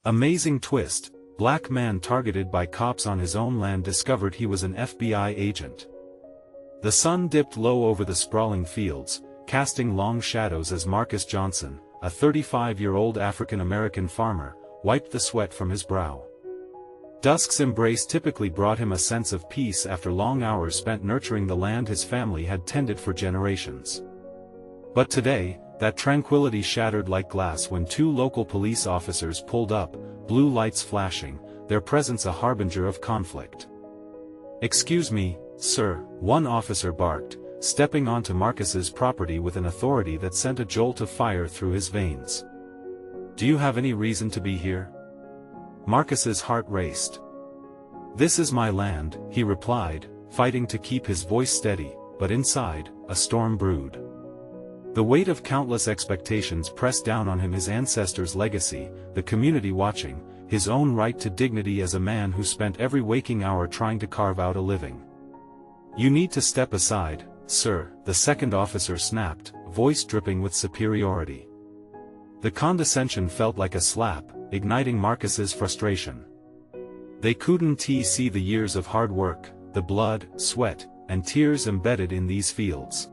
Amazing twist, black man targeted by cops on his own land discovered he was an FBI agent. The sun dipped low over the sprawling fields, casting long shadows as Marcus Johnson, a 35-year-old African-American farmer, wiped the sweat from his brow. Dusk's embrace typically brought him a sense of peace after long hours spent nurturing the land his family had tended for generations. But today, that tranquility shattered like glass when two local police officers pulled up, blue lights flashing, their presence a harbinger of conflict. "Excuse me, sir," one officer barked, stepping onto Marcus's property with an authority that sent a jolt of fire through his veins. "Do you have any reason to be here?" Marcus's heart raced. "This is my land," he replied, fighting to keep his voice steady, but inside, a storm brewed. The weight of countless expectations pressed down on him: his ancestors' legacy, the community watching, his own right to dignity as a man who spent every waking hour trying to carve out a living. "You need to step aside, sir," the second officer snapped, voice dripping with superiority. The condescension felt like a slap, igniting Marcus's frustration. They couldn't see the years of hard work, the blood, sweat, and tears embedded in these fields.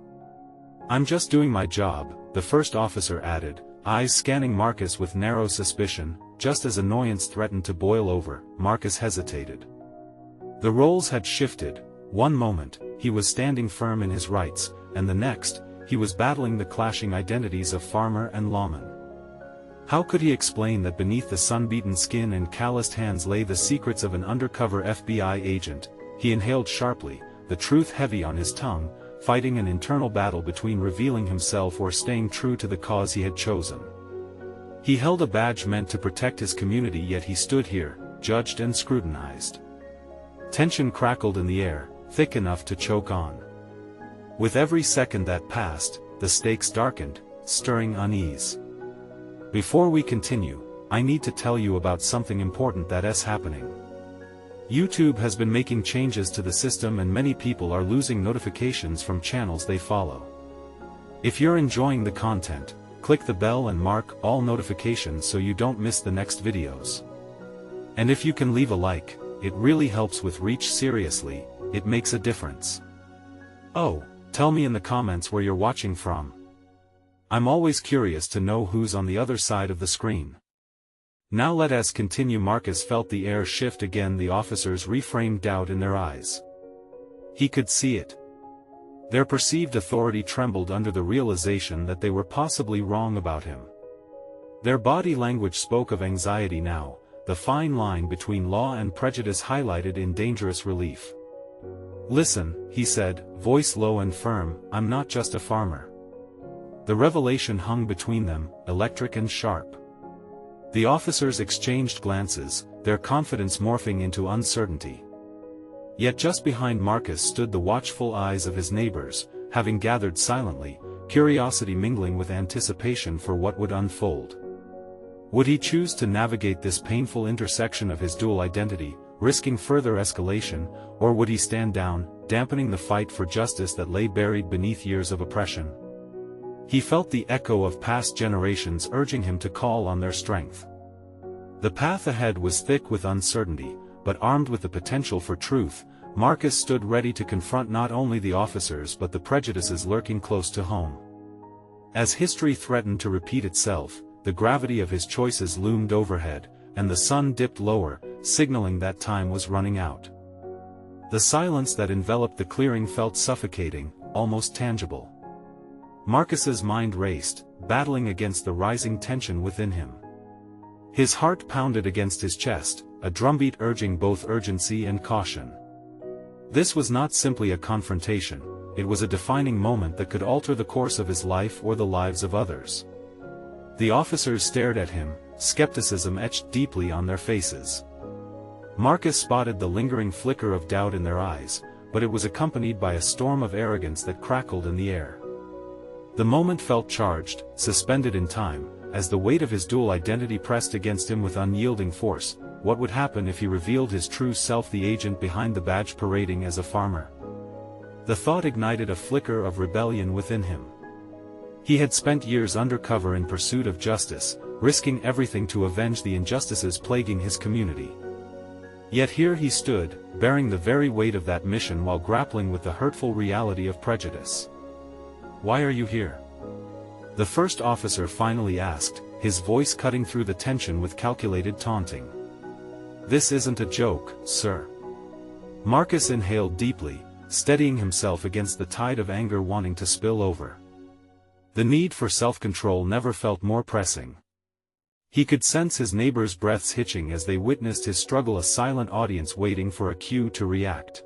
"I'm just doing my job," the first officer added, eyes scanning Marcus with narrow suspicion. Just as annoyance threatened to boil over, Marcus hesitated. The roles had shifted. One moment, he was standing firm in his rights, and the next, he was battling the clashing identities of farmer and lawman. How could he explain that beneath the sun-beaten skin and calloused hands lay the secrets of an undercover FBI agent? He inhaled sharply, the truth heavy on his tongue, fighting an internal battle between revealing himself or staying true to the cause he had chosen. He held a badge meant to protect his community, yet he stood here, judged and scrutinized. Tension crackled in the air, thick enough to choke on. With every second that passed, the stakes darkened, stirring unease. "Before we continue, I need to tell you about something important that's happening. YouTube has been making changes to the system and many people are losing notifications from channels they follow. If you're enjoying the content, click the bell and mark all notifications so you don't miss the next videos. And if you can leave a like, it really helps with reach. Seriously, it makes a difference. Oh, tell me in the comments where you're watching from. I'm always curious to know who's on the other side of the screen. Now let us continue." Marcus felt the air shift again, the officers reframed doubt in their eyes. He could see it. Their perceived authority trembled under the realization that they were possibly wrong about him. Their body language spoke of anxiety now, the fine line between law and prejudice highlighted in dangerous relief. "Listen," he said, voice low and firm, "I'm not just a farmer." The revelation hung between them, electric and sharp. The officers exchanged glances, their confidence morphing into uncertainty. Yet just behind Marcus stood the watchful eyes of his neighbors, having gathered silently, curiosity mingling with anticipation for what would unfold. Would he choose to navigate this painful intersection of his dual identity, risking further escalation, or would he stand down, dampening the fight for justice that lay buried beneath years of oppression? He felt the echo of past generations urging him to call on their strength. The path ahead was thick with uncertainty, but armed with the potential for truth, Marcus stood ready to confront not only the officers but the prejudices lurking close to home. As history threatened to repeat itself, the gravity of his choices loomed overhead, and the sun dipped lower, signaling that time was running out. The silence that enveloped the clearing felt suffocating, almost tangible. Marcus's mind raced, battling against the rising tension within him. His heart pounded against his chest, a drumbeat urging both urgency and caution. This was not simply a confrontation, it was a defining moment that could alter the course of his life or the lives of others. The officers stared at him, skepticism etched deeply on their faces. Marcus spotted the lingering flicker of doubt in their eyes, but it was accompanied by a storm of arrogance that crackled in the air. The moment felt charged, suspended in time, as the weight of his dual identity pressed against him with unyielding force. What would happen if he revealed his true self, the agent behind the badge parading as a farmer? The thought ignited a flicker of rebellion within him. He had spent years undercover in pursuit of justice, risking everything to avenge the injustices plaguing his community. Yet here he stood, bearing the very weight of that mission while grappling with the hurtful reality of prejudice. "Why are you here?" the first officer finally asked, his voice cutting through the tension with calculated taunting. "This isn't a joke, sir." Marcus inhaled deeply, steadying himself against the tide of anger wanting to spill over. The need for self-control never felt more pressing. He could sense his neighbors' breaths hitching as they witnessed his struggle, a silent audience waiting for a cue to react.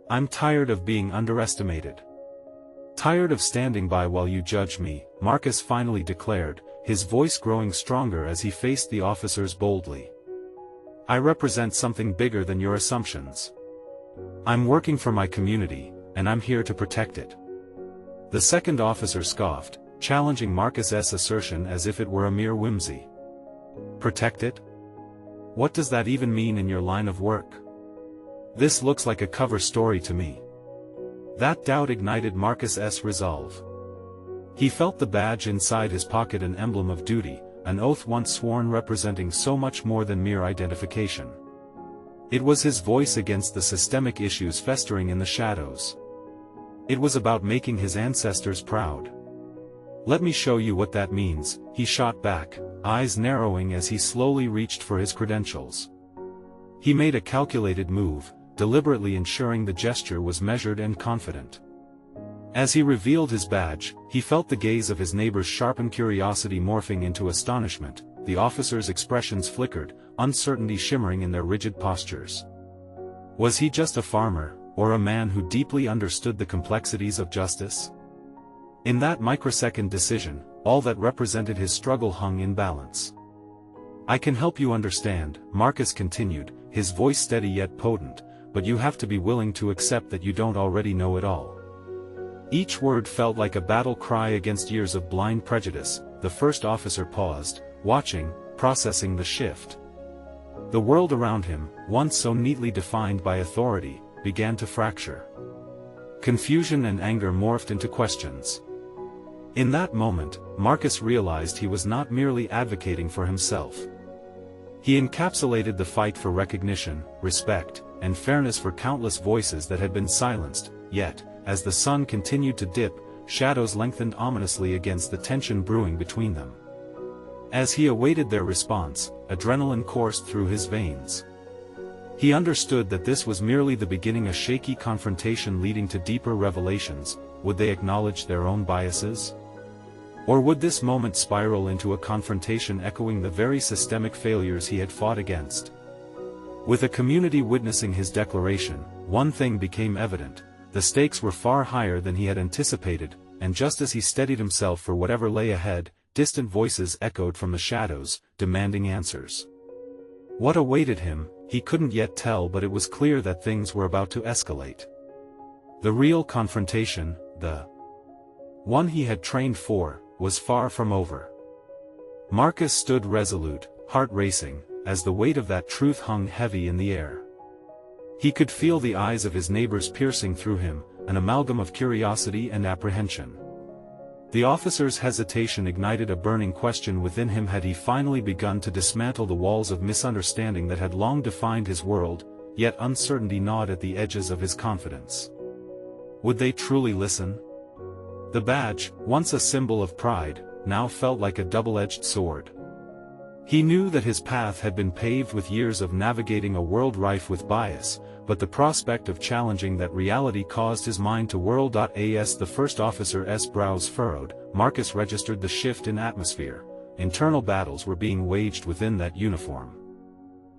"I'm tired of being underestimated. Tired of standing by while you judge me," Marcus finally declared, his voice growing stronger as he faced the officers boldly. "I represent something bigger than your assumptions. I'm working for my community, and I'm here to protect it." The second officer scoffed, challenging Marcus's assertion as if it were a mere whimsy. "Protect it? What does that even mean in your line of work? This looks like a cover story to me." That doubt ignited Marcus's resolve. He felt the badge inside his pocket, an emblem of duty, an oath once sworn representing so much more than mere identification. It was his voice against the systemic issues festering in the shadows. It was about making his ancestors proud. "Let me show you what that means," he shot back, eyes narrowing as he slowly reached for his credentials. He made a calculated move, deliberately ensuring the gesture was measured and confident. As he revealed his badge, he felt the gaze of his neighbor's sharpened curiosity morphing into astonishment. The officers' expressions flickered, uncertainty shimmering in their rigid postures. Was he just a farmer, or a man who deeply understood the complexities of justice? In that microsecond decision, all that represented his struggle hung in balance. "I can help you understand," Marcus continued, his voice steady yet potent, "but you have to be willing to accept that you don't already know it all." Each word felt like a battle cry against years of blind prejudice. The first officer paused, watching, processing the shift. The world around him, once so neatly defined by authority, began to fracture. Confusion and anger morphed into questions. In that moment, Marcus realized he was not merely advocating for himself. He encapsulated the fight for recognition, respect, and fairness for countless voices that had been silenced. Yet, as the sun continued to dip, shadows lengthened ominously against the tension brewing between them. As he awaited their response, adrenaline coursed through his veins. He understood that this was merely the beginning, a shaky confrontation leading to deeper revelations. Would they acknowledge their own biases? Or would this moment spiral into a confrontation echoing the very systemic failures he had fought against? With a community witnessing his declaration, one thing became evident: the stakes were far higher than he had anticipated, and just as he steadied himself for whatever lay ahead, distant voices echoed from the shadows, demanding answers. What awaited him, he couldn't yet tell, but it was clear that things were about to escalate. The real confrontation, the one he had trained for, was far from over. Marcus stood resolute, heart racing, as the weight of that truth hung heavy in the air. He could feel the eyes of his neighbors piercing through him, an amalgam of curiosity and apprehension. The officer's hesitation ignited a burning question within him: had he finally begun to dismantle the walls of misunderstanding that had long defined his world? Yet uncertainty gnawed at the edges of his confidence. Would they truly listen? The badge, once a symbol of pride, now felt like a double-edged sword. He knew that his path had been paved with years of navigating a world rife with bias, but the prospect of challenging that reality caused his mind to whirl. As the first officer's brows furrowed, Marcus registered the shift in atmosphere. Internal battles were being waged within that uniform.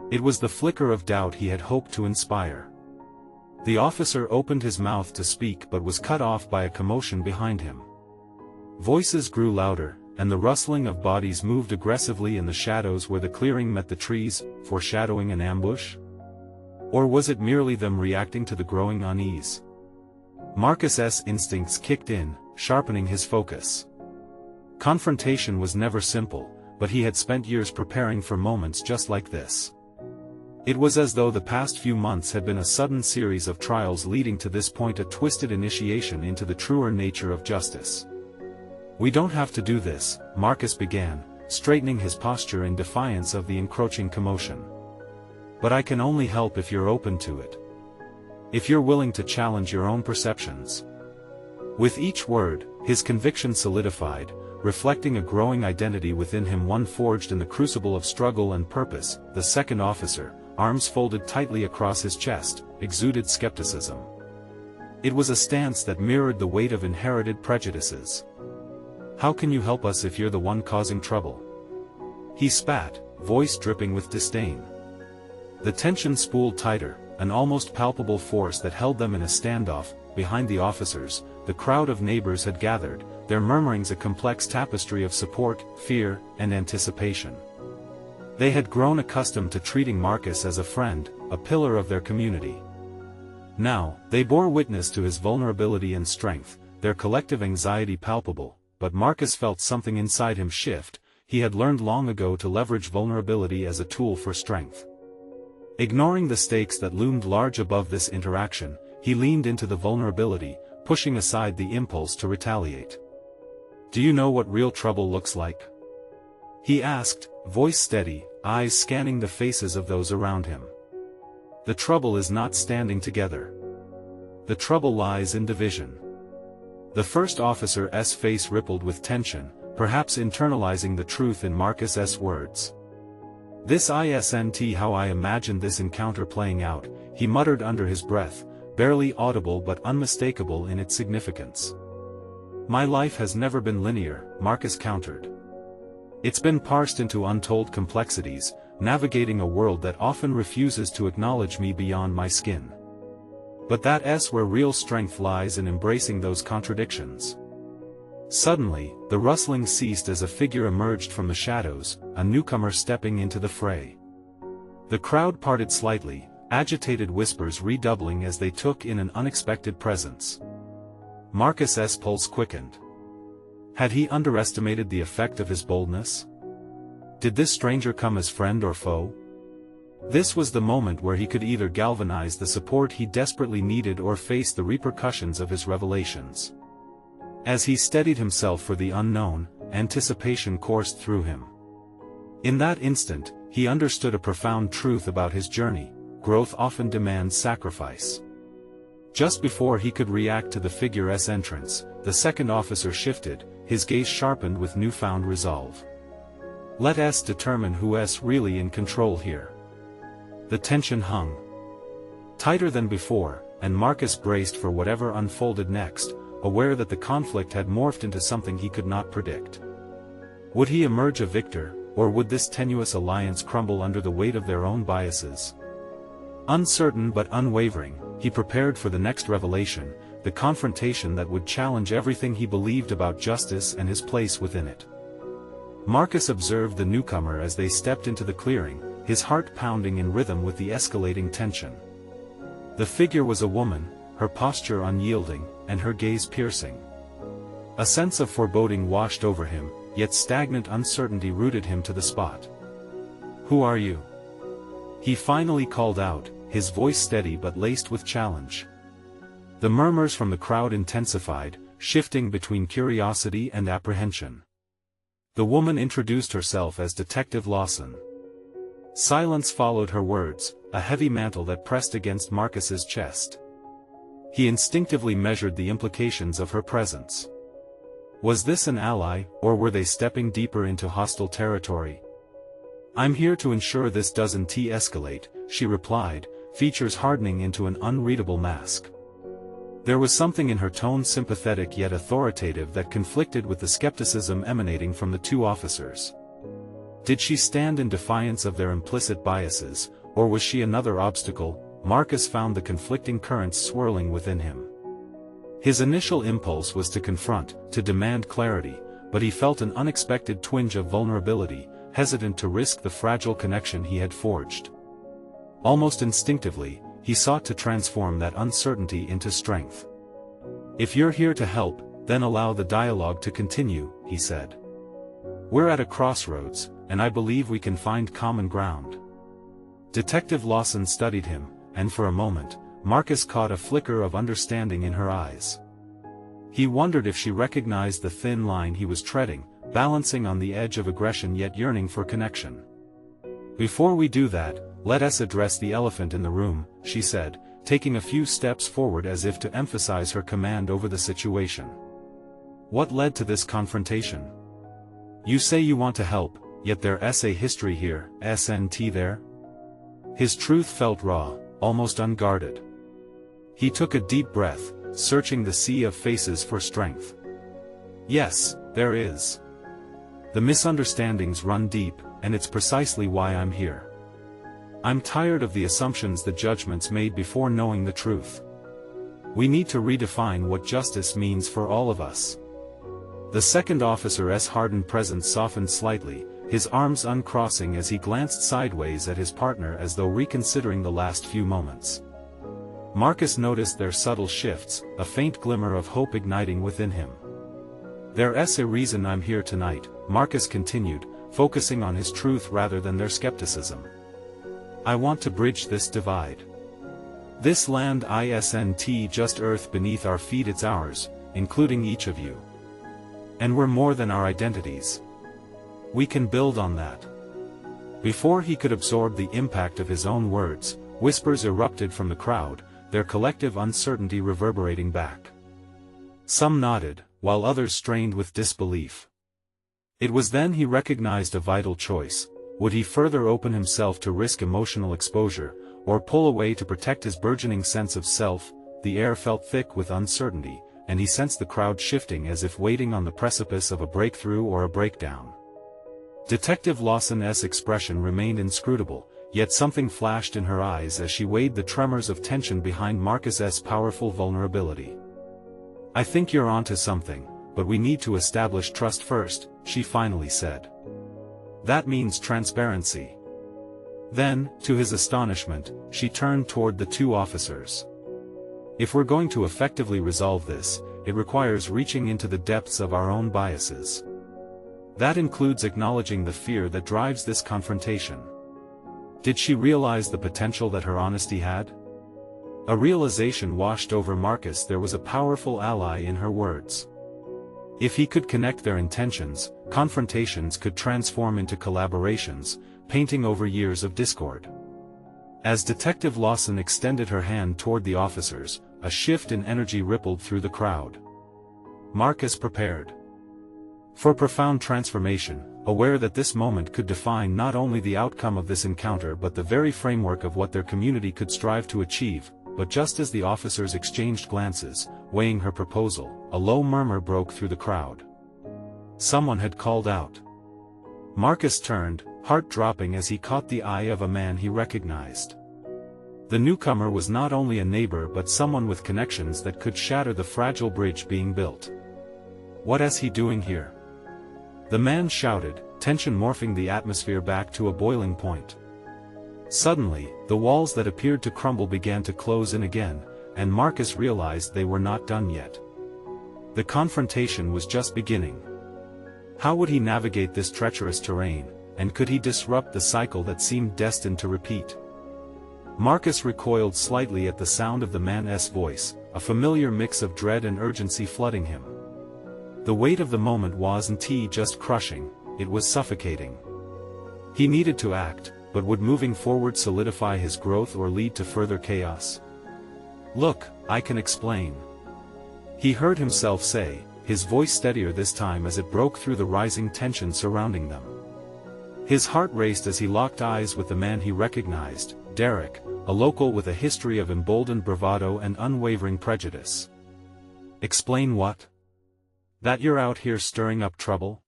It was the flicker of doubt he had hoped to inspire. The officer opened his mouth to speak but was cut off by a commotion behind him. Voices grew louder, and the rustling of bodies moved aggressively in the shadows where the clearing met the trees, foreshadowing an ambush? Or was it merely them reacting to the growing unease? Marcus's instincts kicked in, sharpening his focus. Confrontation was never simple, but he had spent years preparing for moments just like this. It was as though the past few months had been a sudden series of trials leading to this point, a twisted initiation into the truer nature of justice. "We don't have to do this," Marcus began, straightening his posture in defiance of the encroaching commotion. "But I can only help if you're open to it. If you're willing to challenge your own perceptions." With each word, his conviction solidified, reflecting a growing identity within him, one forged in the crucible of struggle and purpose. The second officer, arms folded tightly across his chest, exuded skepticism. It was a stance that mirrored the weight of inherited prejudices. "How can you help us if you're the one causing trouble?" he spat, voice dripping with disdain. The tension spooled tighter, an almost palpable force that held them in a standoff. Behind the officers, the crowd of neighbors had gathered, their murmurings a complex tapestry of support, fear, and anticipation. They had grown accustomed to treating Marcus as a friend, a pillar of their community. Now, they bore witness to his vulnerability and strength, their collective anxiety palpable, but Marcus felt something inside him shift. He had learned long ago to leverage vulnerability as a tool for strength. Ignoring the stakes that loomed large above this interaction, he leaned into the vulnerability, pushing aside the impulse to retaliate. "Do you know what real trouble looks like?" he asked, voice steady, eyes scanning the faces of those around him. "The trouble is not standing together. The trouble lies in division." The first officer's face rippled with tension, perhaps internalizing the truth in Marcus's words. "This isn't how I imagined this encounter playing out," he muttered under his breath, barely audible but unmistakable in its significance. "My life has never been linear," Marcus countered. "It's been parsed into untold complexities, navigating a world that often refuses to acknowledge me beyond my skin. But that's where real strength lies, in embracing those contradictions." Suddenly, the rustling ceased as a figure emerged from the shadows, a newcomer stepping into the fray. The crowd parted slightly, agitated whispers redoubling as they took in an unexpected presence. Marcus's pulse quickened. Had he underestimated the effect of his boldness? Did this stranger come as friend or foe? This was the moment where he could either galvanize the support he desperately needed or face the repercussions of his revelations. As he steadied himself for the unknown, anticipation coursed through him. In that instant, he understood a profound truth about his journey: growth often demands sacrifice. Just before he could react to the figure's entrance, the second officer shifted, his gaze sharpened with newfound resolve. "Let us determine who's really in control here." The tension hung tighter than before, and Marcus braced for whatever unfolded next, aware that the conflict had morphed into something he could not predict. Would he emerge a victor, or would this tenuous alliance crumble under the weight of their own biases? Uncertain but unwavering, he prepared for the next revelation, the confrontation that would challenge everything he believed about justice and his place within it. Marcus observed the newcomer as they stepped into the clearing, his heart pounding in rhythm with the escalating tension. The figure was a woman, her posture unyielding, and her gaze piercing. A sense of foreboding washed over him, yet stagnant uncertainty rooted him to the spot. "Who are you?" he finally called out, his voice steady but laced with challenge. The murmurs from the crowd intensified, shifting between curiosity and apprehension. The woman introduced herself as Detective Lawson. Silence followed her words, a heavy mantle that pressed against Marcus's chest. He instinctively measured the implications of her presence. Was this an ally, or were they stepping deeper into hostile territory? "I'm here to ensure this doesn't escalate," she replied, features hardening into an unreadable mask. There was something in her tone sympathetic yet authoritative that conflicted with the skepticism emanating from the two officers. Did she stand in defiance of their implicit biases, or was she another obstacle? Marcus found the conflicting currents swirling within him. His initial impulse was to confront, to demand clarity, but he felt an unexpected twinge of vulnerability, hesitant to risk the fragile connection he had forged. Almost instinctively, he sought to transform that uncertainty into strength. "If you're here to help, then allow the dialogue to continue," he said. "We're at a crossroads, and I believe we can find common ground." Detective Lawson studied him, and for a moment, Marcus caught a flicker of understanding in her eyes. He wondered if she recognized the thin line he was treading, balancing on the edge of aggression yet yearning for connection. "Before we do that, let us address the elephant in the room," she said, taking a few steps forward as if to emphasize her command over the situation. "What led to this confrontation? You say you want to help, yet there's a history here, isn't there?" His truth felt raw, almost unguarded. He took a deep breath, searching the sea of faces for strength. "Yes, there is. The misunderstandings run deep, and it's precisely why I'm here. I'm tired of the assumptions, the judgments made before knowing the truth. We need to redefine what justice means for all of us." The second officer's hardened presence softened slightly, his arms uncrossing as he glanced sideways at his partner as though reconsidering the last few moments. Marcus noticed their subtle shifts, a faint glimmer of hope igniting within him. "There's a reason I'm here tonight," Marcus continued, focusing on his truth rather than their skepticism. "I want to bridge this divide. This land isn't just earth beneath our feet, it's ours, including each of you. And we're more than our identities. We can build on that." Before he could absorb the impact of his own words, whispers erupted from the crowd, their collective uncertainty reverberating back. Some nodded, while others strained with disbelief. It was then he recognized a vital choice: would he further open himself to risk emotional exposure, or pull away to protect his burgeoning sense of self? The air felt thick with uncertainty, and he sensed the crowd shifting as if waiting on the precipice of a breakthrough or a breakdown. Detective Lawson's expression remained inscrutable, yet something flashed in her eyes as she weighed the tremors of tension behind Marcus's powerful vulnerability. "I think you're onto something, but we need to establish trust first," she finally said. "That means transparency." Then, to his astonishment, she turned toward the two officers. "If we're going to effectively resolve this, it requires reaching into the depths of our own biases. That includes acknowledging the fear that drives this confrontation." Did she realize the potential that her honesty had? A realization washed over Marcus. There was a powerful ally in her words. If he could connect their intentions, confrontations could transform into collaborations, painting over years of discord. As Detective Lawson extended her hand toward the officers, a shift in energy rippled through the crowd. Marcus prepared for profound transformation, aware that this moment could define not only the outcome of this encounter but the very framework of what their community could strive to achieve. But just as the officers exchanged glances, weighing her proposal, a low murmur broke through the crowd. Someone had called out. Marcus turned, heart dropping as he caught the eye of a man he recognized. The newcomer was not only a neighbor but someone with connections that could shatter the fragile bridge being built. "What is he doing here?" the man shouted, tension morphing the atmosphere back to a boiling point. Suddenly, the walls that appeared to crumble began to close in again, and Marcus realized they were not done yet. The confrontation was just beginning. How would he navigate this treacherous terrain, and could he disrupt the cycle that seemed destined to repeat? Marcus recoiled slightly at the sound of the man's voice, a familiar mix of dread and urgency flooding him. The weight of the moment wasn't just crushing, it was suffocating. He needed to act, but would moving forward solidify his growth or lead to further chaos? "Look, I can explain," he heard himself say, his voice steadier this time as it broke through the rising tension surrounding them. His heart raced as he locked eyes with the man he recognized, Derek, a local with a history of emboldened bravado and unwavering prejudice. "Explain what? That you're out here stirring up trouble?"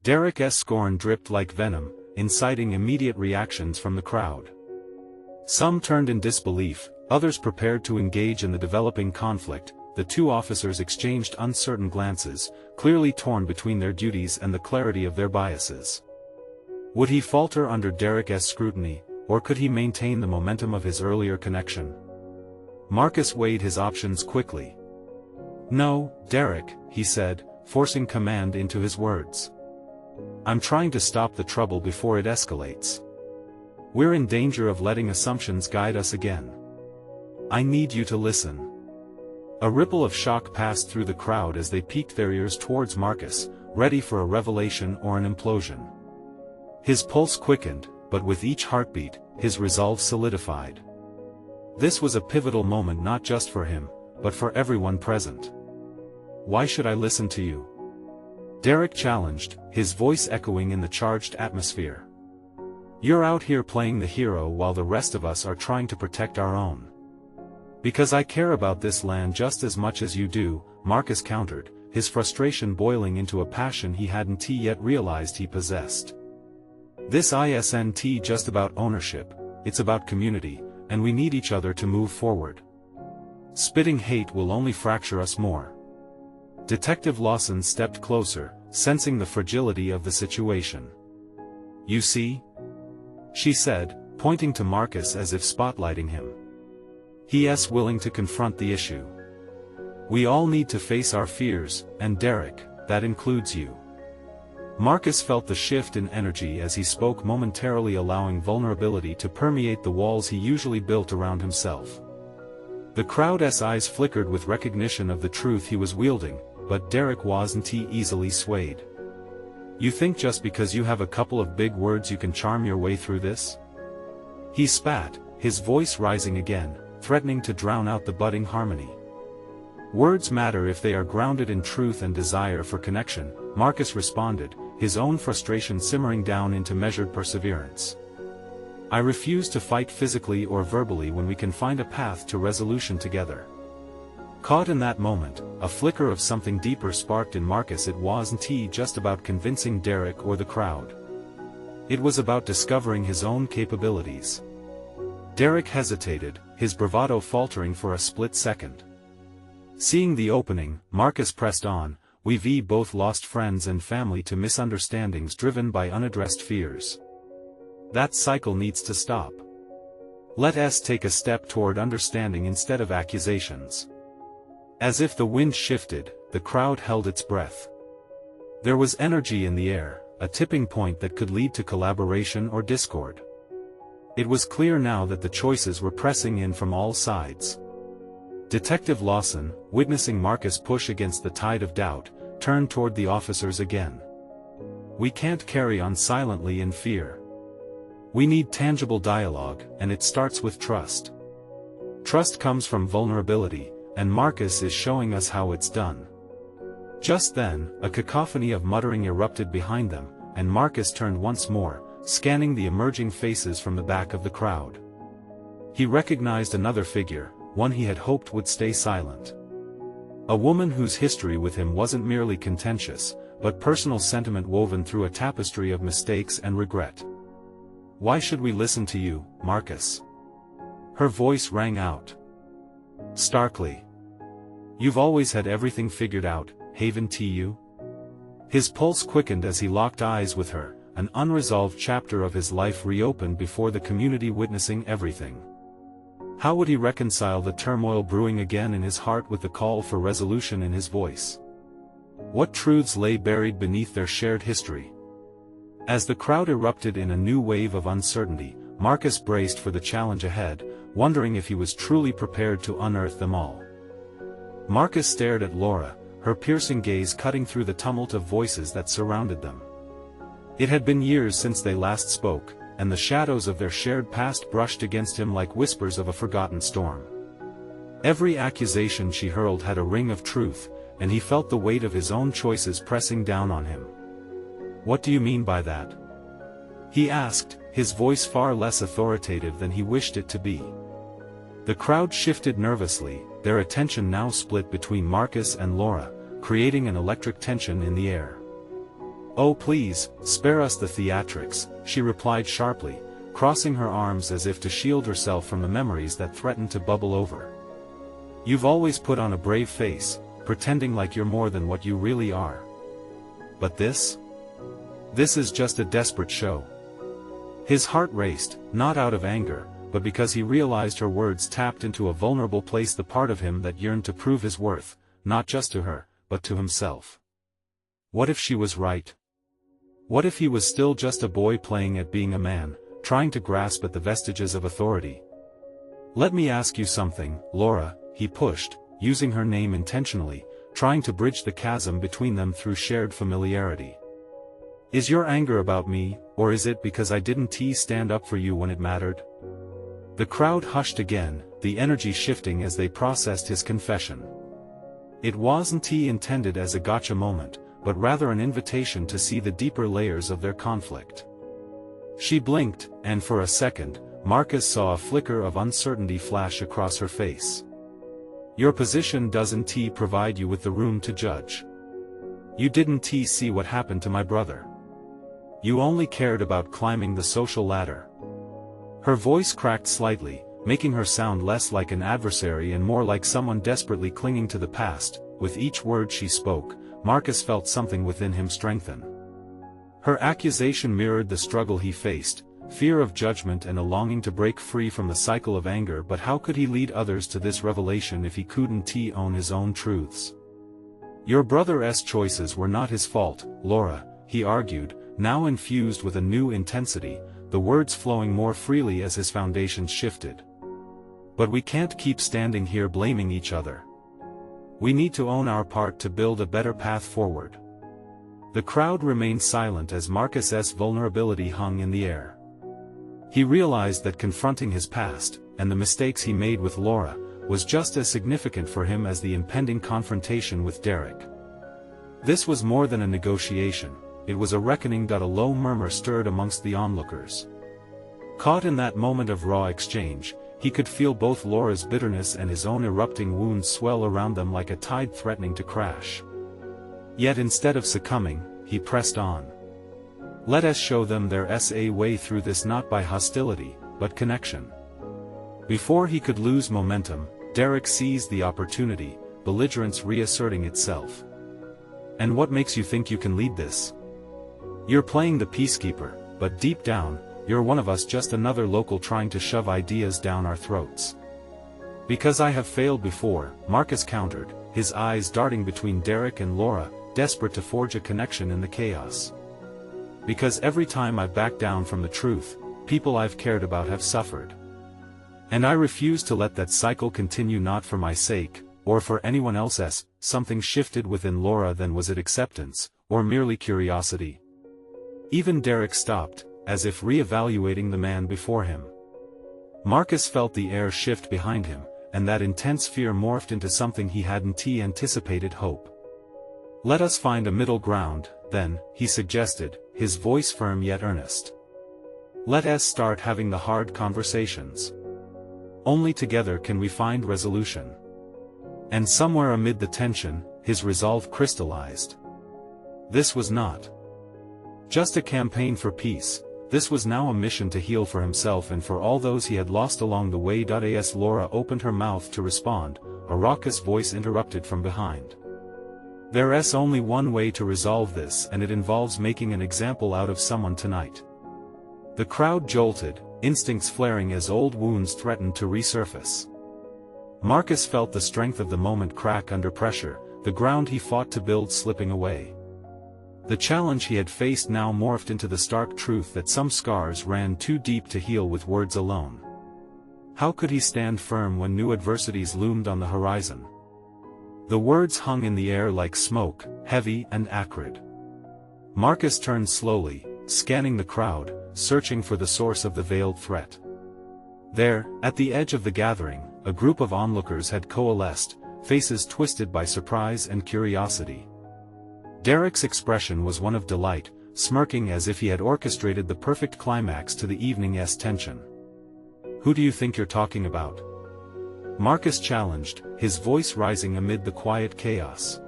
Derek's scorn dripped like venom, inciting immediate reactions from the crowd. Some turned in disbelief, others prepared to engage in the developing conflict. The two officers exchanged uncertain glances, clearly torn between their duties and the clarity of their biases. Would he falter under Derek's scrutiny, or could he maintain the momentum of his earlier connection? Marcus weighed his options quickly. "No, Derek," he said, forcing command into his words. "I'm trying to stop the trouble before it escalates. We're in danger of letting assumptions guide us again. I need you to listen." A ripple of shock passed through the crowd as they peaked their ears towards Marcus, ready for a revelation or an implosion. His pulse quickened, but with each heartbeat, his resolve solidified. This was a pivotal moment not just for him, but for everyone present. "Why should I listen to you?" Derek challenged, his voice echoing in the charged atmosphere. "You're out here playing the hero while the rest of us are trying to protect our own." "Because I care about this land just as much as you do," Marcus countered, his frustration boiling into a passion he hadn't yet realized he possessed. "This isn't just about ownership, it's about community, and we need each other to move forward. Spitting hate will only fracture us more." Detective Lawson stepped closer, sensing the fragility of the situation. "You see?" she said, pointing to Marcus as if spotlighting him. "He's willing to confront the issue. We all need to face our fears, and Derek, that includes you." Marcus felt the shift in energy as he spoke, momentarily allowing vulnerability to permeate the walls he usually built around himself. The crowd's eyes flickered with recognition of the truth he was wielding, but Derek wasn't easily swayed. "You think just because you have a couple of big words you can charm your way through this?" He spat, his voice rising again, threatening to drown out the budding harmony. "Words matter if they are grounded in truth and desire for connection," Marcus responded, his own frustration simmering down into measured perseverance. "I refuse to fight physically or verbally when we can find a path to resolution together." Caught in that moment, a flicker of something deeper sparked in Marcus. It wasn't just about convincing Derek or the crowd. It was about discovering his own capabilities. Derek hesitated, his bravado faltering for a split second. Seeing the opening, Marcus pressed on, "We've both lost friends and family to misunderstandings driven by unaddressed fears. That cycle needs to stop. Let us take a step toward understanding instead of accusations." As if the wind shifted, the crowd held its breath. There was energy in the air, a tipping point that could lead to collaboration or discord. It was clear now that the choices were pressing in from all sides. Detective Lawson, witnessing Marcus push against the tide of doubt, turned toward the officers again. "We can't carry on silently in fear. We need tangible dialogue, and it starts with trust. Trust comes from vulnerability, and Marcus is showing us how it's done." Just then, a cacophony of muttering erupted behind them, and Marcus turned once more, scanning the emerging faces from the back of the crowd. He recognized another figure, one he had hoped would stay silent. A woman whose history with him wasn't merely contentious, but personal sentiment woven through a tapestry of mistakes and regret. "Why should we listen to you, Marcus?" Her voice rang out starkly. "You've always had everything figured out, haven't you?" His pulse quickened as he locked eyes with her, an unresolved chapter of his life reopened before the community witnessing everything. How would he reconcile the turmoil brewing again in his heart with the call for resolution in his voice? What truths lay buried beneath their shared history? As the crowd erupted in a new wave of uncertainty, Marcus braced for the challenge ahead, wondering if he was truly prepared to unearth them all. Marcus stared at Laura, her piercing gaze cutting through the tumult of voices that surrounded them. It had been years since they last spoke, and the shadows of their shared past brushed against him like whispers of a forgotten storm. Every accusation she hurled had a ring of truth, and he felt the weight of his own choices pressing down on him. "What do you mean by that?" he asked, his voice far less authoritative than he wished it to be. The crowd shifted nervously, their attention now split between Marcus and Laura, creating an electric tension in the air. "Oh please, spare us the theatrics," she replied sharply, crossing her arms as if to shield herself from the memories that threatened to bubble over. "You've always put on a brave face, pretending like you're more than what you really are. But this? This is just a desperate show." His heart raced, not out of anger, but because he realized her words tapped into a vulnerable place, the part of him that yearned to prove his worth, not just to her, but to himself. What if she was right? What if he was still just a boy playing at being a man, trying to grasp at the vestiges of authority? "Let me ask you something, Laura," he pushed, using her name intentionally, trying to bridge the chasm between them through shared familiarity. Is your anger about me, or is it because I didn't stand up for you when it mattered? The crowd hushed again, the energy shifting as they processed his confession. It wasn't intended as a gotcha moment, but rather an invitation to see the deeper layers of their conflict. She blinked, and for a second, Marcus saw a flicker of uncertainty flash across her face. Your position doesn't provide you with the room to judge. You didn't see what happened to my brother. You only cared about climbing the social ladder. Her voice cracked slightly, making her sound less like an adversary and more like someone desperately clinging to the past. With each word she spoke, Marcus felt something within him strengthen. Her accusation mirrored the struggle he faced, fear of judgment and a longing to break free from the cycle of anger. But how could he lead others to this revelation if he couldn't own his own truths? Your brother's choices were not his fault, Laura, he argued, now infused with a new intensity, the words flowing more freely as his foundations shifted. But we can't keep standing here blaming each other. We need to own our part to build a better path forward. The crowd remained silent as Marcus's vulnerability hung in the air. He realized that confronting his past, and the mistakes he made with Laura, was just as significant for him as the impending confrontation with Derek. This was more than a negotiation, it was a reckoning. A low murmur stirred amongst the onlookers. Caught in that moment of raw exchange, he could feel both Laura's bitterness and his own erupting wounds swell around them like a tide threatening to crash. Yet instead of succumbing, he pressed on. Let us show them there's a way through this, not by hostility, but connection. Before he could lose momentum, Derek seized the opportunity, belligerence reasserting itself. And what makes you think you can lead this? You're playing the peacekeeper, but deep down, you're one of us, just another local trying to shove ideas down our throats. Because I have failed before, Marcus countered, his eyes darting between Derek and Laura, desperate to forge a connection in the chaos. Because every time I back down from the truth, people I've cared about have suffered. And I refuse to let that cycle continue, not for my sake, or for anyone else's. Something shifted within Laura. Then was it acceptance, or merely curiosity? Even Derek stopped, as if re-evaluating the man before him. Marcus felt the air shift behind him, and that intense fear morphed into something he hadn't anticipated: hope. Let us find a middle ground, then, he suggested, his voice firm yet earnest. Let us start having the hard conversations. Only together can we find resolution. And somewhere amid the tension, his resolve crystallized. This was not just a campaign for peace, this was now a mission to heal for himself and for all those he had lost along the way. As Laura opened her mouth to respond, a raucous voice interrupted from behind. There's only one way to resolve this, and it involves making an example out of someone tonight. The crowd jolted, instincts flaring as old wounds threatened to resurface. Marcus felt the strength of the moment crack under pressure, the ground he fought to build slipping away. The challenge he had faced now morphed into the stark truth that some scars ran too deep to heal with words alone. How could he stand firm when new adversities loomed on the horizon? The words hung in the air like smoke, heavy and acrid. Marcus turned slowly, scanning the crowd, searching for the source of the veiled threat. There, at the edge of the gathering, a group of onlookers had coalesced, faces twisted by surprise and curiosity. Derek's expression was one of delight, smirking as if he had orchestrated the perfect climax to the evening's tension. Who do you think you're talking about? Marcus challenged, his voice rising amid the quiet chaos.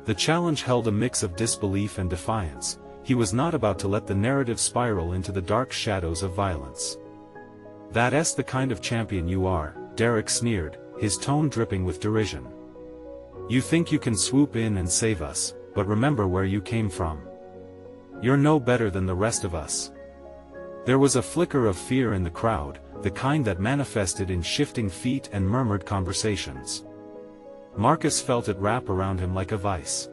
The challenge held a mix of disbelief and defiance. He was not about to let the narrative spiral into the dark shadows of violence. That's the kind of champion you are, Derek sneered, his tone dripping with derision. You think you can swoop in and save us, but remember where you came from. You're no better than the rest of us. There was a flicker of fear in the crowd, the kind that manifested in shifting feet and murmured conversations. Marcus felt it wrap around him like a vice.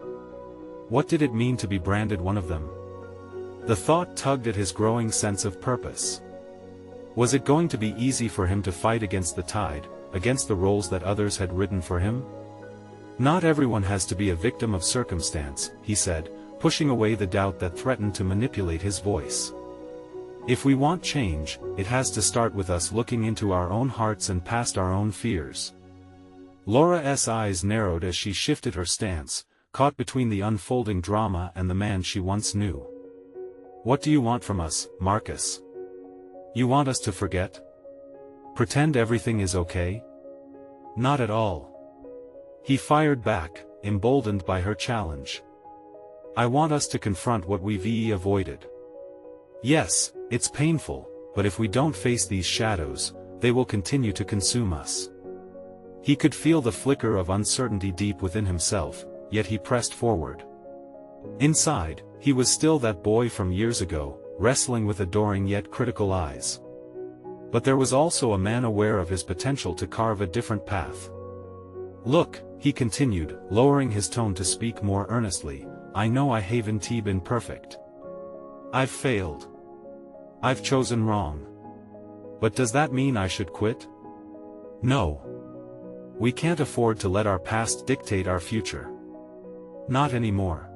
What did it mean to be branded one of them? The thought tugged at his growing sense of purpose. Was it going to be easy for him to fight against the tide, against the roles that others had written for him? Not everyone has to be a victim of circumstance, he said, pushing away the doubt that threatened to manipulate his voice. If we want change, it has to start with us looking into our own hearts and past our own fears. Laura's eyes narrowed as she shifted her stance, caught between the unfolding drama and the man she once knew. What do you want from us, Marcus? You want us to forget? Pretend everything is okay? Not at all. He fired back, emboldened by her challenge. I want us to confront what we've avoided. Yes, it's painful, but if we don't face these shadows, they will continue to consume us. He could feel the flicker of uncertainty deep within himself, yet he pressed forward. Inside, he was still that boy from years ago, wrestling with adoring yet critical eyes. But there was also a man aware of his potential to carve a different path. Look, he continued, lowering his tone to speak more earnestly, I know I haven't been perfect. I've failed. I've chosen wrong. But does that mean I should quit? No. We can't afford to let our past dictate our future. Not anymore.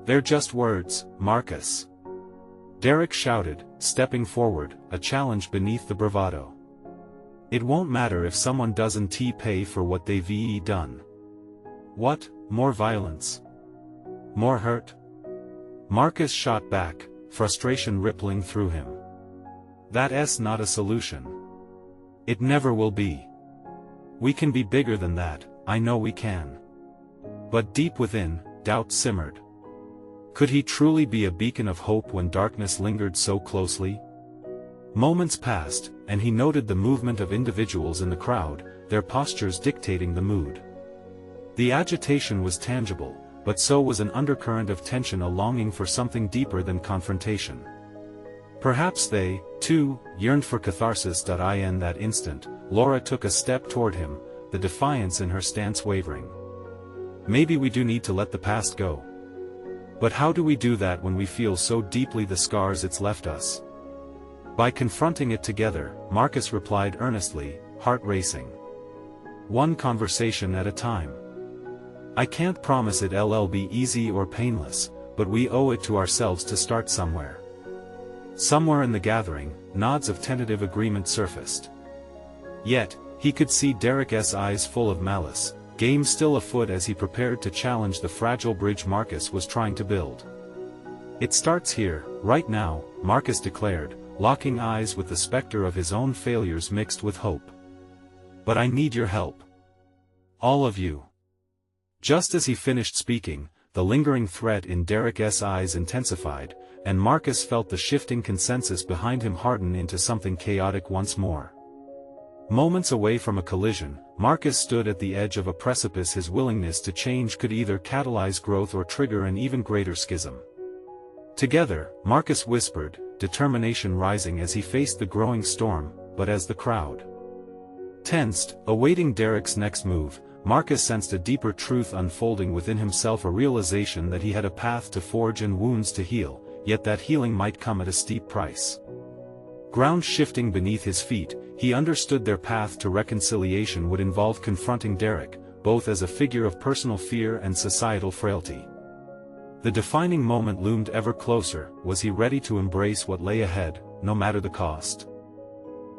They're just words, Marcus. Derek shouted, stepping forward, a challenge beneath the bravado. It won't matter if someone doesn't pay for what they've done. What, more violence? More hurt? Marcus shot back, frustration rippling through him. That's not a solution. It never will be. We can be bigger than that, I know we can. But deep within, doubt simmered. Could he truly be a beacon of hope when darkness lingered so closely? Moments passed, and he noted the movement of individuals in the crowd, their postures dictating the mood. The agitation was tangible, but so was an undercurrent of tension, a longing for something deeper than confrontation. Perhaps they, too, yearned for catharsis. In that instant, Laura took a step toward him, the defiance in her stance wavering. Maybe we do need to let the past go. But how do we do that when we feel so deeply the scars it's left us? By confronting it together, Marcus replied earnestly, heart racing. One conversation at a time. I can't promise it'll be easy or painless, but we owe it to ourselves to start somewhere. Somewhere in the gathering, nods of tentative agreement surfaced. Yet, he could see Derek's eyes full of malice, game still afoot as he prepared to challenge the fragile bridge Marcus was trying to build. It starts here, right now, Marcus declared, locking eyes with the specter of his own failures mixed with hope. But I need your help. All of you. Just as he finished speaking, the lingering threat in Derek's eyes intensified, and Marcus felt the shifting consensus behind him harden into something chaotic once more. Moments away from a collision, Marcus stood at the edge of a precipice. His willingness to change could either catalyze growth or trigger an even greater schism. Together, Marcus whispered, determination rising as he faced the growing storm, but as the crowd tensed, awaiting Derek's next move, Marcus sensed a deeper truth unfolding within himself, a realization that he had a path to forge and wounds to heal, yet that healing might come at a steep price. Ground shifting beneath his feet, he understood their path to reconciliation would involve confronting Derek, both as a figure of personal fear and societal frailty. The defining moment loomed ever closer. Was he ready to embrace what lay ahead, no matter the cost?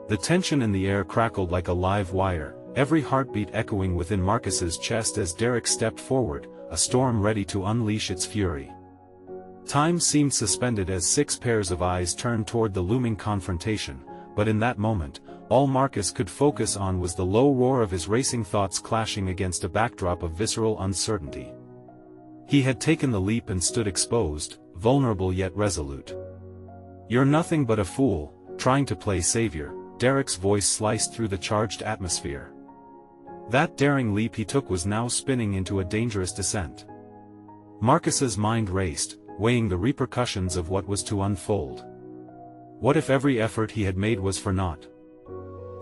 The tension in the air crackled like a live wire, every heartbeat echoing within Marcus's chest as Derek stepped forward, a storm ready to unleash its fury. Time seemed suspended as 6 pairs of eyes turned toward the looming confrontation, but in that moment, all Marcus could focus on was the low roar of his racing thoughts clashing against a backdrop of visceral uncertainty. He had taken the leap and stood exposed, vulnerable yet resolute. You're nothing but a fool, trying to play savior, Derek's voice sliced through the charged atmosphere. That daring leap he took was now spinning into a dangerous descent. Marcus's mind raced, weighing the repercussions of what was to unfold. What if every effort he had made was for naught?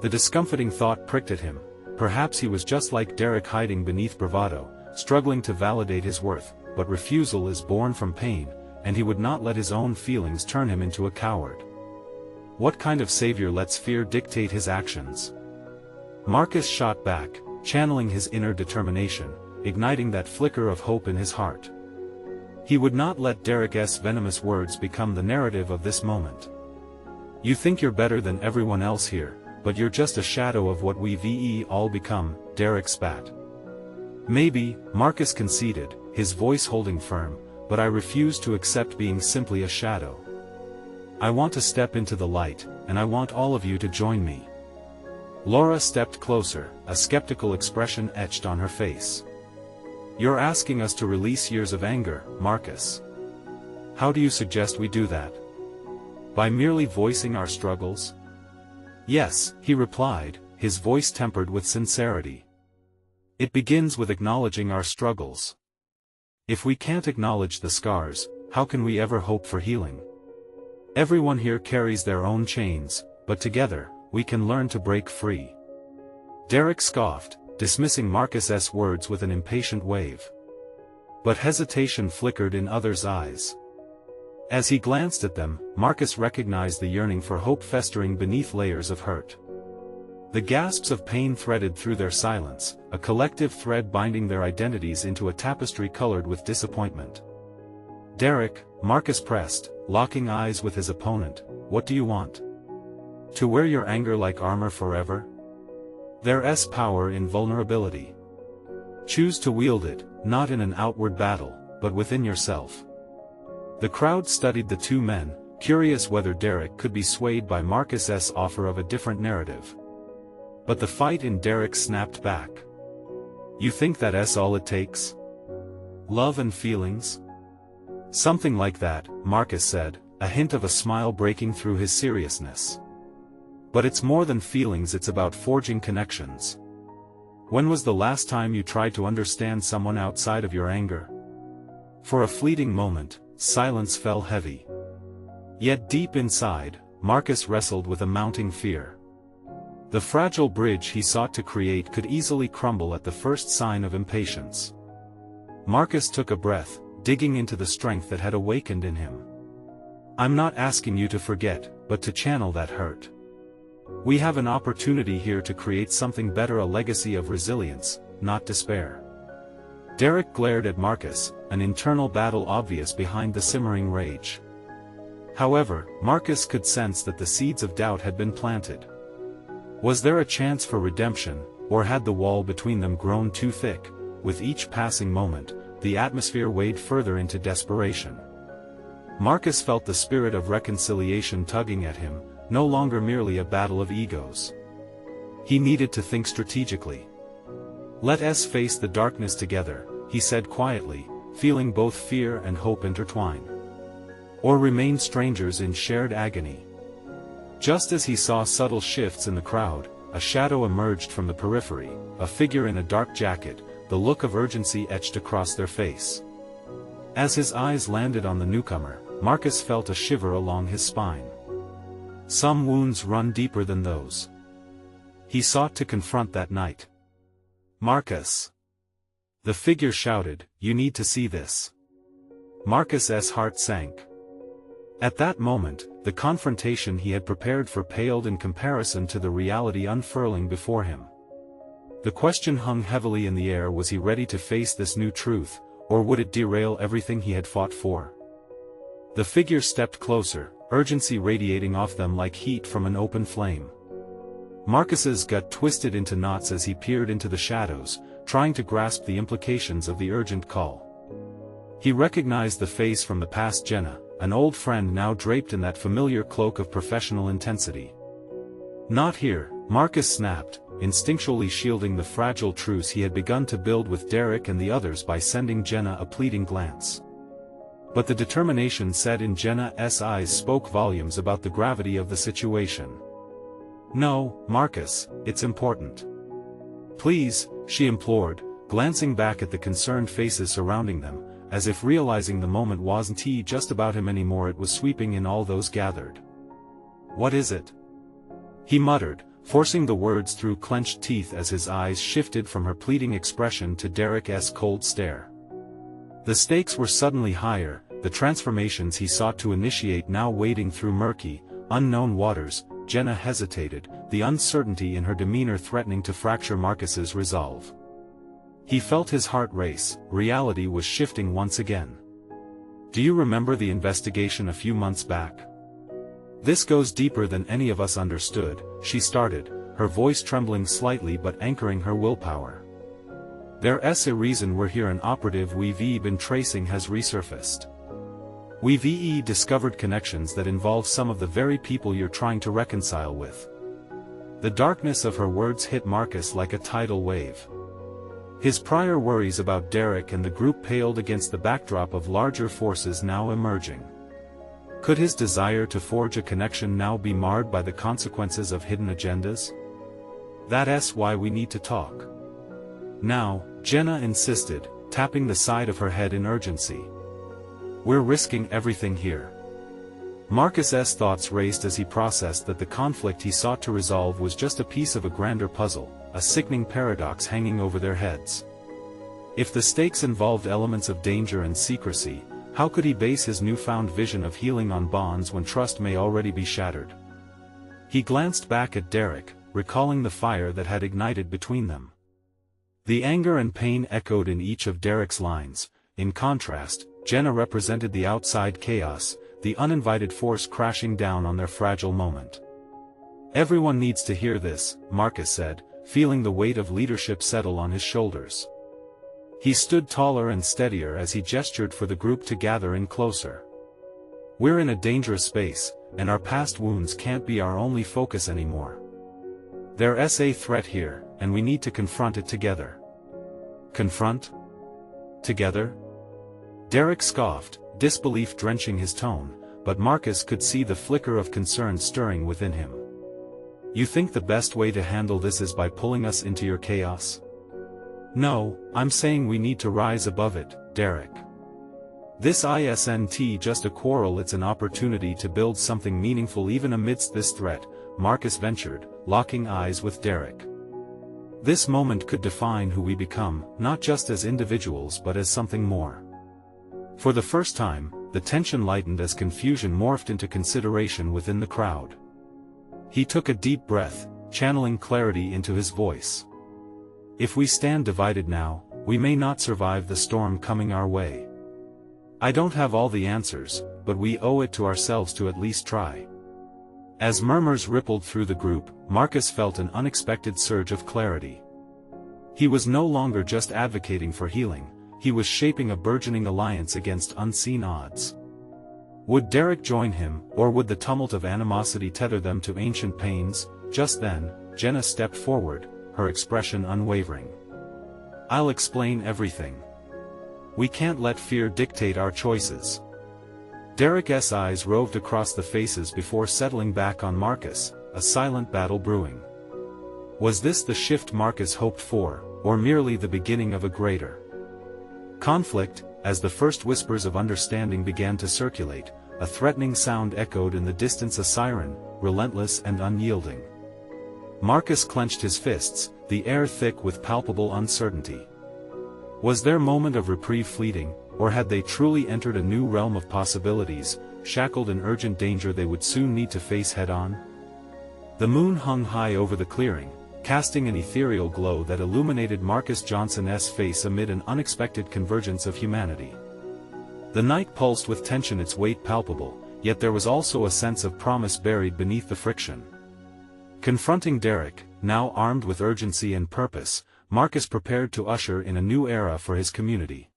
The discomfiting thought pricked at him. Perhaps he was just like Derek, hiding beneath bravado, struggling to validate his worth, but refusal is born from pain, and he would not let his own feelings turn him into a coward. What kind of savior lets fear dictate his actions? Marcus shot back, channeling his inner determination, igniting that flicker of hope in his heart. He would not let Derek's venomous words become the narrative of this moment. "You think you're better than everyone else here, but you're just a shadow of what we've all become," Derek spat. "Maybe," Marcus conceded, his voice holding firm, "but I refuse to accept being simply a shadow. I want to step into the light, and I want all of you to join me." Laura stepped closer, a skeptical expression etched on her face. "You're asking us to release years of anger, Marcus. How do you suggest we do that? By merely voicing our struggles?" "Yes," he replied, his voice tempered with sincerity. "It begins with acknowledging our struggles. If we can't acknowledge the scars, how can we ever hope for healing? Everyone here carries their own chains, but together, we can learn to break free." Derek scoffed, dismissing Marcus's words with an impatient wave. But hesitation flickered in others' eyes. As he glanced at them, Marcus recognized the yearning for hope festering beneath layers of hurt. The gasps of pain threaded through their silence, a collective thread binding their identities into a tapestry colored with disappointment. "Derek," Marcus pressed, locking eyes with his opponent, "what do you want? To wear your anger like armor forever? There's power in vulnerability. Choose to wield it, not in an outward battle, but within yourself." The crowd studied the two men, curious whether Derek could be swayed by Marcus's offer of a different narrative. But the fight in Derek snapped back. "You think that's all it takes? Love and feelings?" "Something like that," Marcus said, a hint of a smile breaking through his seriousness. "But it's more than feelings, it's about forging connections. When was the last time you tried to understand someone outside of your anger?" For a fleeting moment, silence fell heavy. Yet deep inside, Marcus wrestled with a mounting fear. The fragile bridge he sought to create could easily crumble at the first sign of impatience. Marcus took a breath, digging into the strength that had awakened in him. "I'm not asking you to forget, but to channel that hurt. We have an opportunity here to create something better, a legacy of resilience, not despair." Derek glared at Marcus, an internal battle obvious behind the simmering rage. However, Marcus could sense that the seeds of doubt had been planted. Was there a chance for redemption, or had the wall between them grown too thick? With each passing moment, the atmosphere weighed further into desperation. Marcus felt the spirit of reconciliation tugging at him, no longer merely a battle of egos. He needed to think strategically. "Let us face the darkness together," he said quietly, feeling both fear and hope intertwine. "Or remain strangers in shared agony." Just as he saw subtle shifts in the crowd, a shadow emerged from the periphery, a figure in a dark jacket, the look of urgency etched across their face. As his eyes landed on the newcomer, Marcus felt a shiver along his spine. Some wounds run deeper than those he sought to confront that night. "Marcus!" The figure shouted, "You need to see this." Marcus's heart sank. At that moment, the confrontation he had prepared for paled in comparison to the reality unfurling before him. The question hung heavily in the air: was he ready to face this new truth, or would it derail everything he had fought for? The figure stepped closer, urgency radiating off them like heat from an open flame. Marcus's gut twisted into knots as he peered into the shadows, trying to grasp the implications of the urgent call. He recognized the face from the past: Jenna, an old friend now draped in that familiar cloak of professional intensity. "Not here," Marcus snapped, instinctually shielding the fragile truce he had begun to build with Derek and the others by sending Jenna a pleading glance. But the determination set in Jenna's eyes spoke volumes about the gravity of the situation. "No, Marcus, it's important. Please," she implored, glancing back at the concerned faces surrounding them, as if realizing the moment wasn't just about him anymore, it was sweeping in all those gathered. "What is it?" he muttered, forcing the words through clenched teeth as his eyes shifted from her pleading expression to Derek's cold stare. The stakes were suddenly higher, the transformations he sought to initiate now wading through murky, unknown waters, Jenna hesitated, the uncertainty in her demeanor threatening to fracture Marcus's resolve. He felt his heart race, reality was shifting once again. Do you remember the investigation a few months back? This goes deeper than any of us understood, she started, her voice trembling slightly but anchoring her willpower. There's a reason we're here. An operative we've been tracing has resurfaced. We've discovered connections that involve some of the very people you're trying to reconcile with. The darkness of her words hit Marcus like a tidal wave. His prior worries about Derek and the group paled against the backdrop of larger forces now emerging. Could his desire to forge a connection now be marred by the consequences of hidden agendas? That's why we need to talk. Now, Jenna insisted, tapping the side of her head in urgency. We're risking everything here. Marcus's thoughts raced as he processed that the conflict he sought to resolve was just a piece of a grander puzzle, a sickening paradox hanging over their heads. If the stakes involved elements of danger and secrecy, how could he base his newfound vision of healing on bonds when trust may already be shattered? He glanced back at Derek, recalling the fire that had ignited between them. The anger and pain echoed in each of Derek's lines. In contrast, Jenna represented the outside chaos, the uninvited force crashing down on their fragile moment. Everyone needs to hear this, Marcus said, feeling the weight of leadership settle on his shoulders. He stood taller and steadier as he gestured for the group to gather in closer. We're in a dangerous space, and our past wounds can't be our only focus anymore. There's a threat here, and we need to confront it together. Confront? Together? Derek scoffed, disbelief drenching his tone, but Marcus could see the flicker of concern stirring within him. You think the best way to handle this is by pulling us into your chaos? No, I'm saying we need to rise above it, Derek. This isn't just a quarrel, it's an opportunity to build something meaningful even amidst this threat, Marcus ventured, locking eyes with Derek. This moment could define who we become, not just as individuals but as something more. For the first time, the tension lightened as confusion morphed into consideration within the crowd. He took a deep breath, channeling clarity into his voice. If we stand divided now, we may not survive the storm coming our way. I don't have all the answers, but we owe it to ourselves to at least try. As murmurs rippled through the group, Marcus felt an unexpected surge of clarity. He was no longer just advocating for healing, he was shaping a burgeoning alliance against unseen odds. Would Derek join him, or would the tumult of animosity tether them to ancient pains? Just then, Jenna stepped forward, her expression unwavering. I'll explain everything. We can't let fear dictate our choices. Derek's eyes roved across the faces before settling back on Marcus, a silent battle brewing. Was this the shift Marcus hoped for, or merely the beginning of a greater conflict? As the first whispers of understanding began to circulate, a threatening sound echoed in the distance, a siren, relentless and unyielding. Marcus clenched his fists, the air thick with palpable uncertainty. Was their moment of reprieve fleeting, or had they truly entered a new realm of possibilities, shackled in urgent danger they would soon need to face head-on? The moon hung high over the clearing, casting an ethereal glow that illuminated Marcus Johnson's face amid an unexpected convergence of humanity. The night pulsed with tension, its weight palpable, yet there was also a sense of promise buried beneath the friction. Confronting Derek, now armed with urgency and purpose, Marcus prepared to usher in a new era for his community.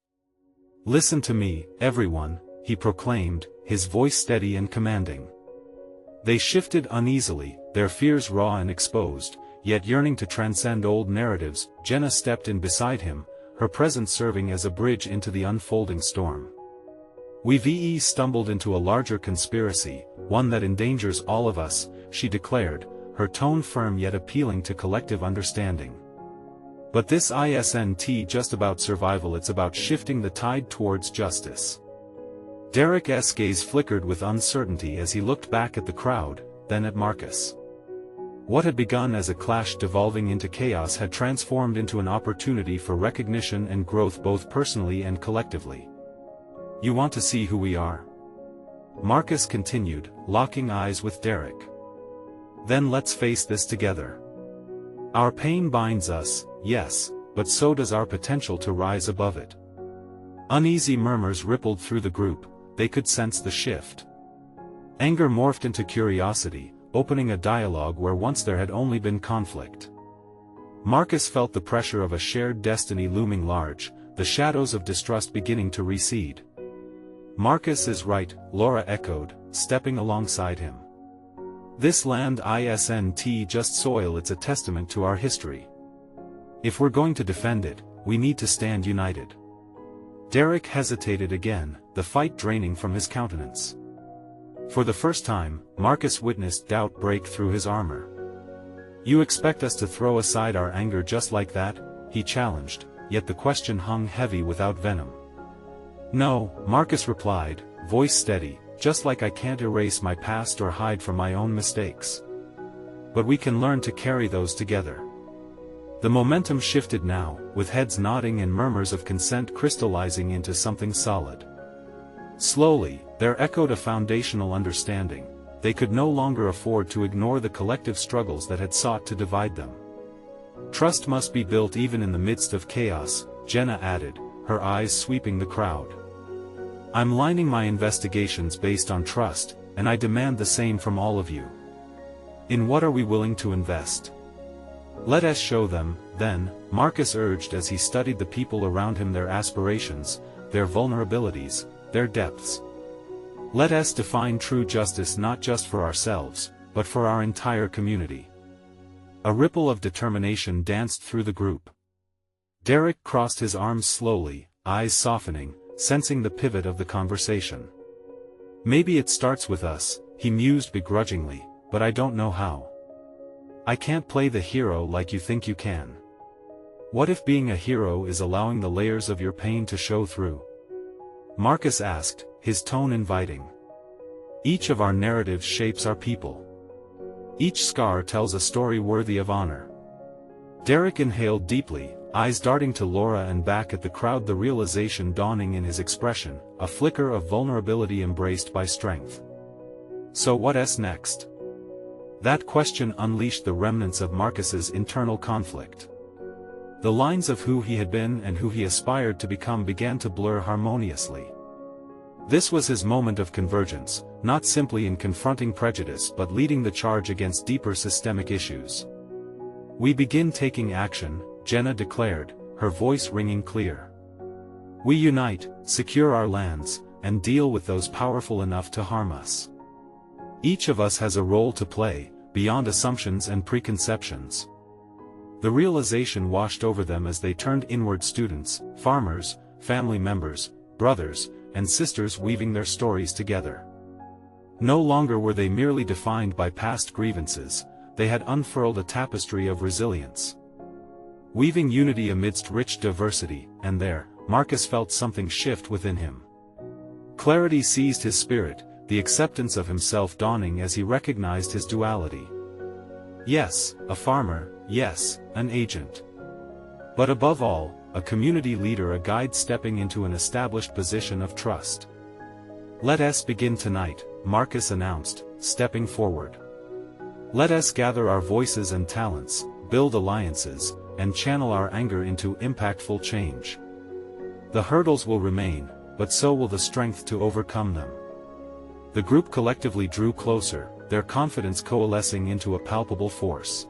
Listen to me, everyone, he proclaimed, his voice steady and commanding. They shifted uneasily, their fears raw and exposed, yet yearning to transcend old narratives. Jenna stepped in beside him, her presence serving as a bridge into the unfolding storm. We've stumbled into a larger conspiracy, one that endangers all of us, she declared, her tone firm yet appealing to collective understanding. But this isn't just about survival, it's about shifting the tide towards justice. Derek's gaze flickered with uncertainty as he looked back at the crowd, then at Marcus. What had begun as a clash devolving into chaos had transformed into an opportunity for recognition and growth both personally and collectively. You want to see who we are? Marcus continued, locking eyes with Derek. Then let's face this together. Our pain binds us, yes, but so does our potential to rise above it. Uneasy murmurs rippled through the group, they could sense the shift. Anger morphed into curiosity, opening a dialogue where once there had only been conflict. Marcus felt the pressure of a shared destiny looming large, the shadows of distrust beginning to recede. "Marcus is right," Laura echoed, stepping alongside him. "This land isn't just soil, it's a testament to our history. If we're going to defend it, we need to stand united." Derek hesitated again, the fight draining from his countenance. For the first time, Marcus witnessed doubt break through his armor. "You expect us to throw aside our anger just like that?" he challenged, yet the question hung heavy without venom. "No," Marcus replied, voice steady, "just like I can't erase my past or hide from my own mistakes. But we can learn to carry those together." The momentum shifted now, with heads nodding and murmurs of consent crystallizing into something solid. Slowly, there echoed a foundational understanding. They could no longer afford to ignore the collective struggles that had sought to divide them. "Trust must be built even in the midst of chaos," Jenna added, her eyes sweeping the crowd. "I'm lining my investigations based on trust, and I demand the same from all of you. In what are we willing to invest? Let us show them, then," Marcus urged as he studied the people around him, their aspirations, their vulnerabilities, their depths. "Let us define true justice not just for ourselves, but for our entire community." A ripple of determination danced through the group. Derek crossed his arms slowly, eyes softening, sensing the pivot of the conversation. "Maybe it starts with us," he mused begrudgingly, "but I don't know how. I can't play the hero like you think you can. What if being a hero is allowing the layers of your pain to show through?" Marcus asked, his tone inviting. "Each of our narratives shapes our people. Each scar tells a story worthy of honor." Derek inhaled deeply, eyes darting to Laura and back at the crowd, the realization dawning in his expression, a flicker of vulnerability embraced by strength. "So what's next?" That question unleashed the remnants of Marcus's internal conflict. The lines of who he had been and who he aspired to become began to blur harmoniously. This was his moment of convergence, not simply in confronting prejudice but leading the charge against deeper systemic issues. "We begin taking action," Jenna declared, her voice ringing clear. "We unite, secure our lands, and deal with those powerful enough to harm us. Each of us has a role to play, beyond assumptions and preconceptions." The realization washed over them as they turned inward, students, farmers, family members, brothers, and sisters weaving their stories together. No longer were they merely defined by past grievances, they had unfurled a tapestry of resilience. Weaving unity amidst rich diversity, and there, Marcus felt something shift within him. Clarity seized his spirit, the acceptance of himself dawning as he recognized his duality. Yes, a farmer, yes, an agent. But above all, a community leader, a guide stepping into an established position of trust. "Let us begin tonight," Marcus announced, stepping forward. "Let us gather our voices and talents, build alliances, and channel our anger into impactful change. The hurdles will remain, but so will the strength to overcome them." The group collectively drew closer, their confidence coalescing into a palpable force.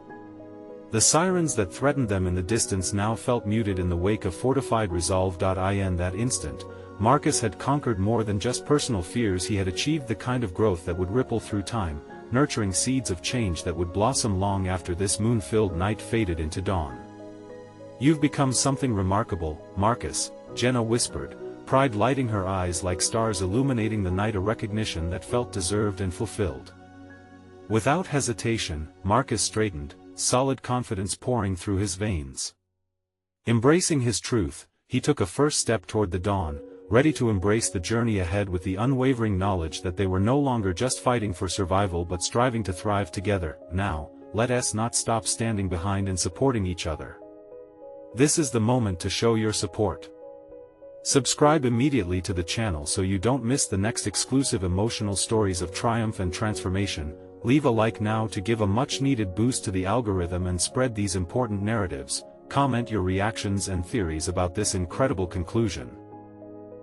The sirens that threatened them in the distance now felt muted in the wake of fortified resolve. In that instant, Marcus had conquered more than just personal fears. He had achieved the kind of growth that would ripple through time, nurturing seeds of change that would blossom long after this moon-filled night faded into dawn. "You've become something remarkable, Marcus," Jenna whispered, pride lighting her eyes like stars illuminating the night, a recognition that felt deserved and fulfilled. Without hesitation, Marcus straightened, solid confidence pouring through his veins. Embracing his truth, he took a first step toward the dawn, ready to embrace the journey ahead with the unwavering knowledge that they were no longer just fighting for survival but striving to thrive together. "Now, let us not stop standing behind and supporting each other. This is the moment to show your support. Subscribe immediately to the channel so you don't miss the next exclusive emotional stories of triumph and transformation. Leave a like now to give a much-needed boost to the algorithm and spread these important narratives. Comment your reactions and theories about this incredible conclusion.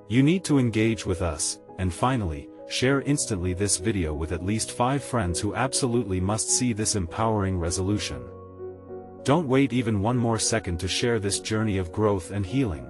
You need to engage with us, and finally, share instantly this video with at least 5 friends who absolutely must see this empowering resolution. Don't wait even one more second to share this journey of growth and healing.